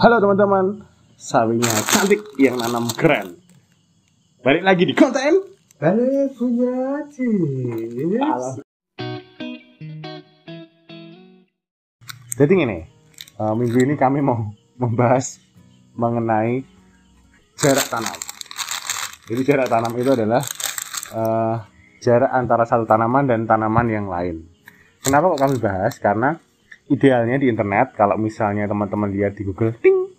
Halo teman-teman, sawinya cantik yang nanam keren. Balik lagi di konten Balik punya tips. Jadi gini, minggu ini kami mau membahas mengenai jarak tanam. Jadi jarak tanam itu adalah jarak antara satu tanaman dan tanaman yang lain. Kenapa kok kami bahas? Karena idealnya di internet, kalau misalnya teman-teman lihat di Google, ting,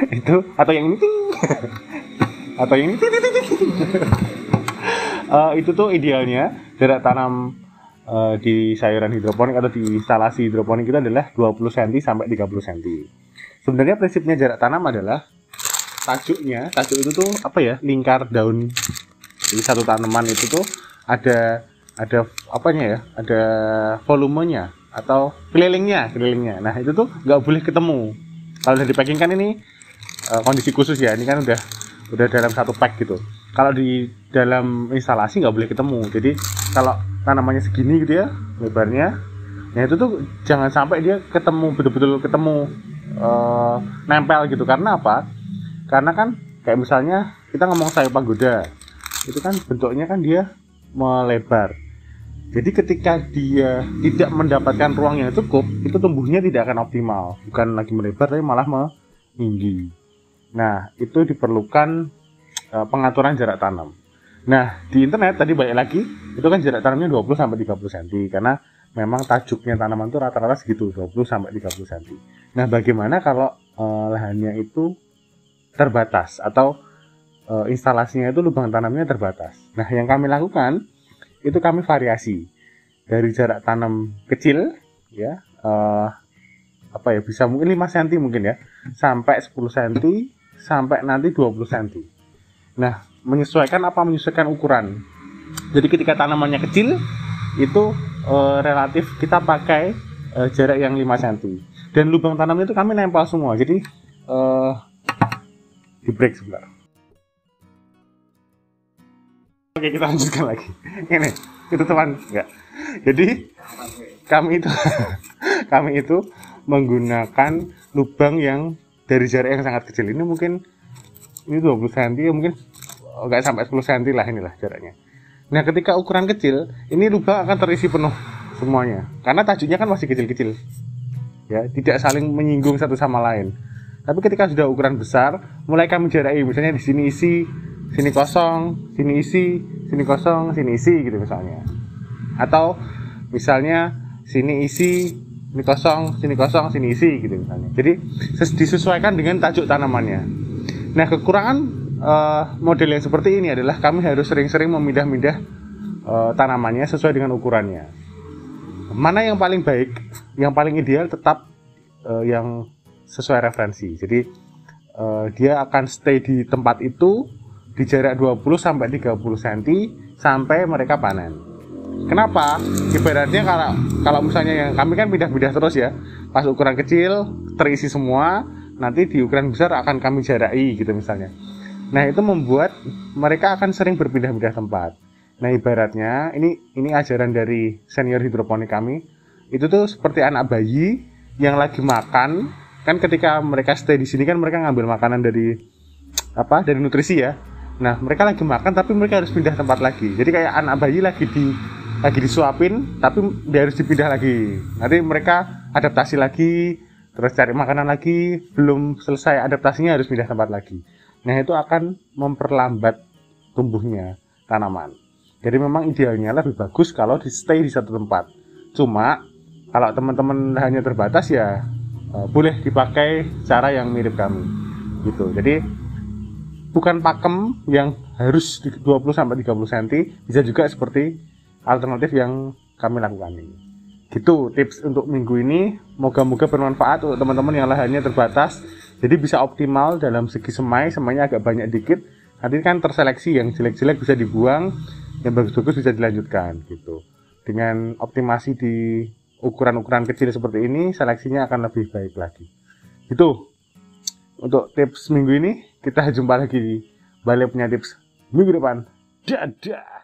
itu atau yang ini, ting, atau yang ini, ting, ting, ting, ting. Itu tuh idealnya jarak tanam di sayuran hidroponik atau di instalasi hidroponik itu adalah 20 cm sampai 30 cm. Sebenarnya prinsipnya jarak tanam adalah tajuk itu tuh apa ya, lingkar daun di satu tanaman itu tuh ada apanya ya, ada volumenya atau kelilingnya. Nah itu tuh nggak boleh ketemu. Kalau udah di packing kan ini kondisi khusus ya, ini kan udah dalam satu pack gitu. Kalau di dalam instalasi nggak boleh ketemu. Jadi kalau tanamannya segini gitu ya lebarnya, nah itu tuh jangan sampai dia ketemu, betul-betul ketemu nempel gitu. Karena apa? Karena kan kayak misalnya kita ngomong sayur pagoda, itu kan bentuknya kan dia melebar. Jadi ketika dia tidak mendapatkan ruang yang cukup, itu tumbuhnya tidak akan optimal. Bukan lagi melebar, tapi malah meninggi. Nah, itu diperlukan pengaturan jarak tanam. Nah, di internet tadi balik lagi, itu kan jarak tanamnya 20-30 cm. Karena memang tajuknya tanaman itu rata-rata segitu, 20-30 cm. Nah, bagaimana kalau lahannya itu terbatas atau instalasinya itu lubang tanamnya terbatas? Nah, yang kami lakukan itu kami variasi dari jarak tanam kecil ya, bisa mungkin 5 cm mungkin ya, sampai 10 cm, sampai nanti 20 cm. Nah, menyesuaikan ukuran. Jadi ketika tanamannya kecil itu relatif kita pakai jarak yang 5 cm. Dan lubang tanamnya itu kami nempel semua. Jadi di break sebentar. Oke, kita lanjutkan lagi. Ini, itu teman enggak. Jadi kami itu menggunakan lubang yang dari jarak yang sangat kecil. Ini mungkin ini 20 cm, mungkin enggak sampai 10 cm lah, inilah jaraknya. Nah, ketika ukuran kecil, ini lubang akan terisi penuh semuanya. Karena tajuknya kan masih kecil-kecil. Ya, tidak saling menyinggung satu sama lain. Tapi ketika sudah ukuran besar, mulai kami jaraki, misalnya di sini isi, sini kosong, sini isi, sini kosong, sini isi gitu misalnya. Atau misalnya sini isi, sini kosong, sini isi gitu misalnya. Jadi disesuaikan dengan tajuk tanamannya. Nah, kekurangan model yang seperti ini adalah kami harus sering-sering memindah-mindah tanamannya sesuai dengan ukurannya. Mana yang paling baik, yang paling ideal tetap yang sesuai referensi. Jadi dia akan stay di tempat itu di jarak 20-30 cm sampai mereka panen. Kenapa? Ibaratnya kalau misalnya yang kami kan pindah-pindah terus ya. Pas ukuran kecil terisi semua, nanti di ukuran besar akan kami jaraki gitu misalnya. Nah, itu membuat mereka akan sering berpindah-pindah tempat. Nah, ibaratnya ini ajaran dari senior hidroponik kami. Itu tuh seperti anak bayi yang lagi makan. Kan ketika mereka stay di sini kan mereka ngambil makanan dari nutrisi ya. Nah, mereka lagi makan tapi mereka harus pindah tempat lagi. Jadi kayak anak bayi lagi disuapin tapi dia harus dipindah lagi. Nanti mereka adaptasi lagi, terus cari makanan lagi, belum selesai adaptasinya harus pindah tempat lagi. Nah, itu akan memperlambat tumbuhnya tanaman. Jadi memang idealnya lebih bagus kalau di stay di satu tempat. Cuma kalau teman-teman hanya terbatas ya boleh dipakai cara yang mirip kami gitu. Jadi bukan pakem yang harus 20-30 cm, bisa juga seperti alternatif yang kami lakukan ini. Gitu tips untuk minggu ini. Moga-moga bermanfaat untuk teman-teman yang lahannya terbatas. Jadi bisa optimal dalam segi semainya agak banyak dikit. Nanti kan terseleksi, yang jelek-jelek bisa dibuang, yang bagus-bagus bisa dilanjutkan gitu. Dengan optimasi di ukuran-ukuran kecil seperti ini, seleksinya akan lebih baik lagi. Gitu. Untuk tips minggu ini, kita jumpa lagi di Balik Punya Tips minggu depan. Dadah!